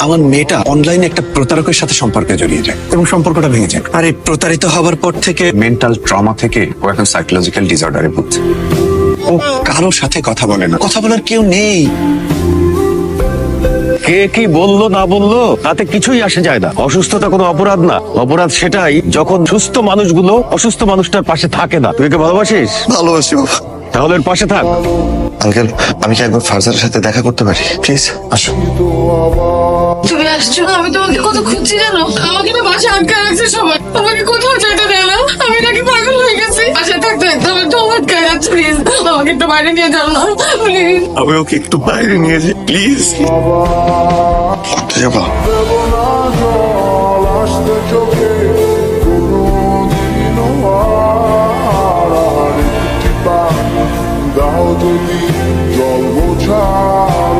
আমার মেয়েটা অনলাইনে একটা প্রতারকের সাথে সম্পর্কে জড়িয়ে যায় এবং সম্পর্কটা ভেঙে যায়। আর এই প্রতারিত হবার পর থেকে মেন্টাল ট্রমা থেকে ও এখন সাইকোলজিক্যাল ডিসঅর্ডারে ভুগছে। ও কারোর সাথে কথা বলে না, কথা বলার কেউ নেই। কে কি বললো না বললো তাতে কিছুই আসে যায় না। অসুস্থতা কোনো অপরাধ না, অপরাধ সেটাই যখন সুস্থ মানুষগুলো অসুস্থ মানুষটার পাশে থাকে না। তুই একে ভালোবাসিস? ভালোবাসি বাবা। তাহলে এর পাশে থাক। আঙ্কেল, আমি কি একবার ফারজানের সাথে দেখা করতে পারি প্লিজ? আসো। তুমি আসছো, আমি তোমাকে কত খুঁজছি জানো। আমাকে তো বাসা আটকে রাখছে সবাই, আমাকে কোথাও যেতে দেয় না। আমি নাকি পাগল হয়ে গেছি। বাসায় থাকতে থাকতে আমার তো আটকে যাচ্ছে। প্লিজ আমাকে একটু বাইরে নিয়ে যাও না প্লিজ। আমি ওকে একটু বাইরে নিয়ে যাই প্লিজ। যাবা? দাও যদি জল বোঝার